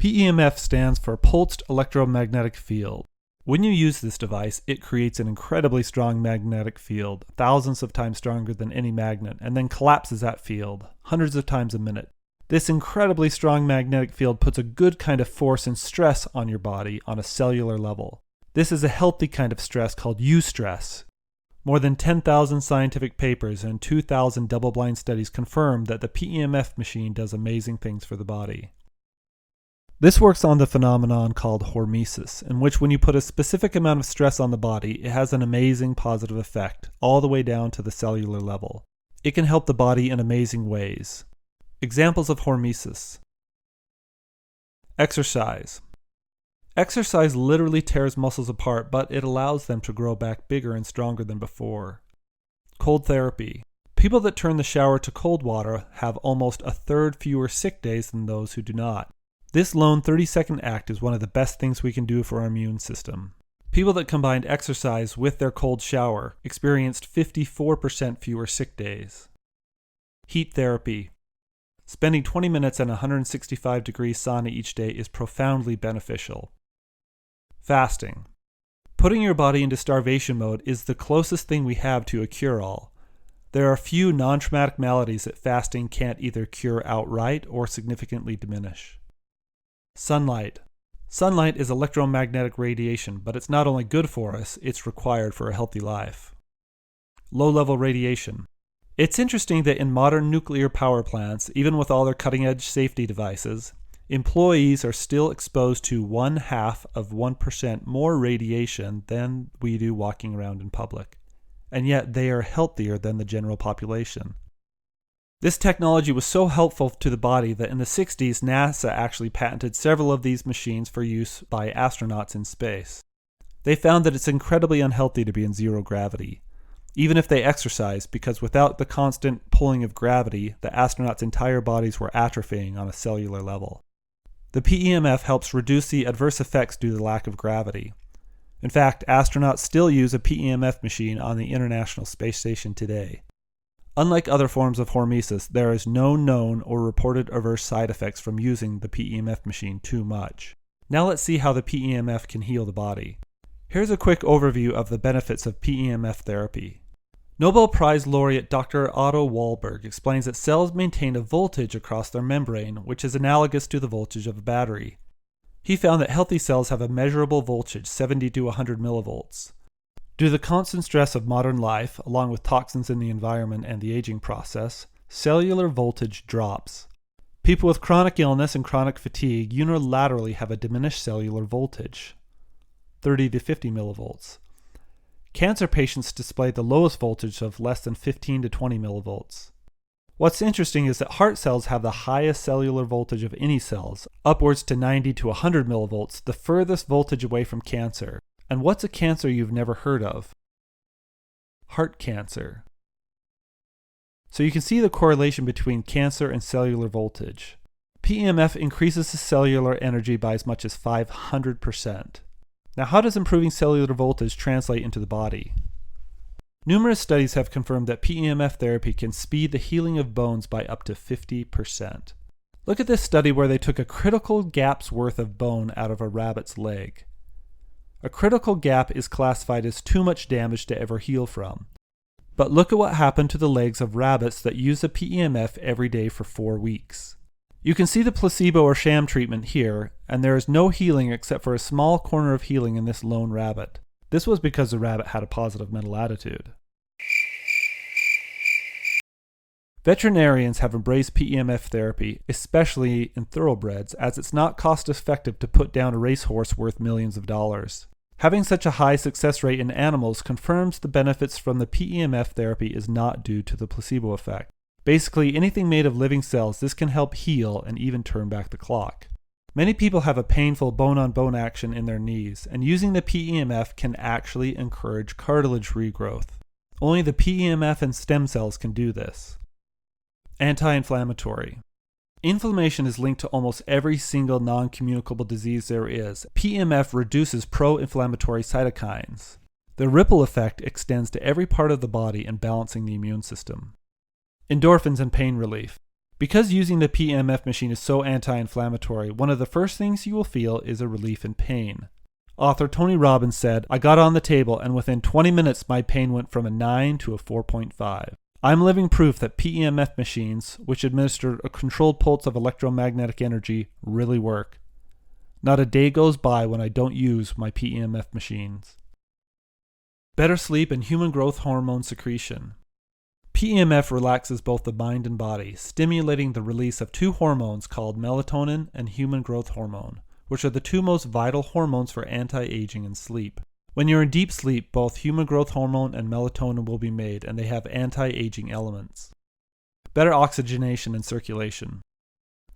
PEMF stands for Pulsed Electro-Magnetic Field. When you use this device, it creates an incredibly strong magnetic field, thousands of times stronger than any magnet, and then collapses that field, hundreds of times a minute. This incredibly strong magnetic field puts a good kind of force and stress on your body on a cellular level. This is a healthy kind of stress called eustress. More than 10,000 scientific papers and 2,000 double-blind studies confirm that the PEMF machine does amazing things for the body. This works on the phenomenon called hormesis, in which when you put a specific amount of stress on the body, it has an amazing positive effect, all the way down to the cellular level. It can help the body in amazing ways. Examples of hormesis. Exercise. Exercise literally tears muscles apart, but it allows them to grow back bigger and stronger than before. Cold therapy. People that turn the shower to cold water have almost a third fewer sick days than those who do not. This lone 30-second act is one of the best things we can do for our immune system. People that combined exercise with their cold shower experienced 54% fewer sick days. Heat therapy. Spending 20 minutes in a 165-degree sauna each day is profoundly beneficial. Fasting. Putting your body into starvation mode is the closest thing we have to a cure-all. There are few non-traumatic maladies that fasting can't either cure outright or significantly diminish. Sunlight. Sunlight is electromagnetic radiation, but it's not only good for us, it's required for a healthy life. Low-level radiation. It's interesting that in modern nuclear power plants, even with all their cutting-edge safety devices, employees are still exposed to 0.5% more radiation than we do walking around in public, and yet they are healthier than the general population. This technology was so helpful to the body that in the 60s, NASA actually patented several of these machines for use by astronauts in space. They found that it's incredibly unhealthy to be in zero gravity, even if they exercise, because without the constant pulling of gravity, the astronauts' entire bodies were atrophying on a cellular level. The PEMF helps reduce the adverse effects due to the lack of gravity. In fact, astronauts still use a PEMF machine on the International Space Station today. Unlike other forms of hormesis, there is no known or reported adverse side effects from using the PEMF machine too much. Now let's see how the PEMF can heal the body. Here's a quick overview of the benefits of PEMF therapy. Nobel Prize laureate Dr. Otto Warburg explains that cells maintain a voltage across their membrane, which is analogous to the voltage of a battery. He found that healthy cells have a measurable voltage, 70 to 100 millivolts. Due to the constant stress of modern life, along with toxins in the environment and the aging process, cellular voltage drops. People with chronic illness and chronic fatigue unilaterally have a diminished cellular voltage, 30 to 50 millivolts. Cancer patients display the lowest voltage of less than 15 to 20 millivolts. What's interesting is that heart cells have the highest cellular voltage of any cells, upwards to 90 to 100 millivolts, the furthest voltage away from cancer. And what's a cancer you've never heard of? Heart cancer. So you can see the correlation between cancer and cellular voltage. PEMF increases the cellular energy by as much as 500%. Now, how does improving cellular voltage translate into the body? Numerous studies have confirmed that PEMF therapy can speed the healing of bones by up to 50%. Look at this study where they took a critical gap's worth of bone out of a rabbit's leg. A critical gap is classified as too much damage to ever heal from. But look at what happened to the legs of rabbits that use a PEMF every day for 4 weeks. You can see the placebo or sham treatment here, and there is no healing except for a small corner of healing in this lone rabbit. This was because the rabbit had a positive mental attitude. Veterinarians have embraced PEMF therapy, especially in thoroughbreds, as it's not cost-effective to put down a racehorse worth millions of dollars. Having such a high success rate in animals confirms the benefits from the PEMF therapy is not due to the placebo effect. Basically, anything made of living cells, this can help heal and even turn back the clock. Many people have a painful bone-on-bone action in their knees, and using the PEMF can actually encourage cartilage regrowth. Only the PEMF and stem cells can do this. Anti-inflammatory. Inflammation is linked to almost every single non-communicable disease there is. PEMF reduces pro-inflammatory cytokines. The ripple effect extends to every part of the body and balancing the immune system. Endorphins and pain relief. Because using the PEMF machine is so anti-inflammatory, one of the first things you will feel is a relief in pain. Author Tony Robbins said, "I got on the table and within 20 minutes my pain went from a 9 to a 4.5. I'm living proof that PEMF machines, which administer a controlled pulse of electromagnetic energy, really work. Not a day goes by when I don't use my PEMF machines." Better sleep and human growth hormone secretion. PEMF relaxes both the mind and body, stimulating the release of two hormones called melatonin and human growth hormone, which are the two most vital hormones for anti-aging and sleep. When you're in deep sleep, both human growth hormone and melatonin will be made, and they have anti-aging elements. Better oxygenation and circulation.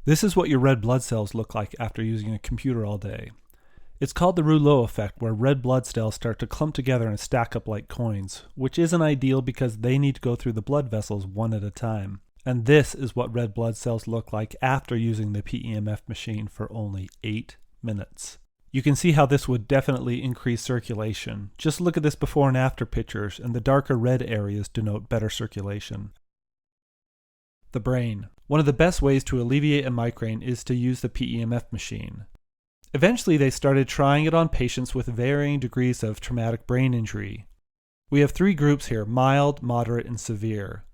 This is what your red blood cells look like after using a computer all day. It's called the rouleau effect, where red blood cells start to clump together and stack up like coins, which isn't ideal because they need to go through the blood vessels one at a time. And this is what red blood cells look like after using the PEMF machine for only 8 minutes. You can see how this would definitely increase circulation. Just look at this before and after pictures, and the darker red areas denote better circulation. The brain. One of the best ways to alleviate a migraine is to use the PEMF machine. Eventually, they started trying it on patients with varying degrees of traumatic brain injury. We have 3 groups here: mild, moderate, and severe.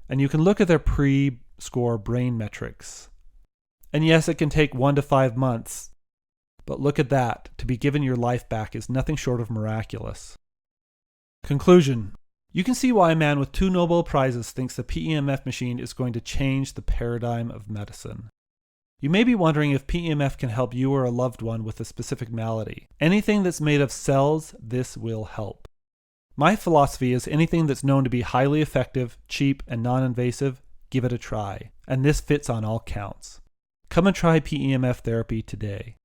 And you can look at their pre-score brain metrics. And yes, it can take 1 to 5 months. But look at that. To be given your life back is nothing short of miraculous. Conclusion. You can see why a man with 2 Nobel Prizes thinks the PEMF machine is going to change the paradigm of medicine. You may be wondering if PEMF can help you or a loved one with a specific malady. Anything that's made of cells, this will help. My philosophy is anything that's known to be highly effective, cheap, and non-invasive, give it a try. And this fits on all counts. Come and try PEMF therapy today.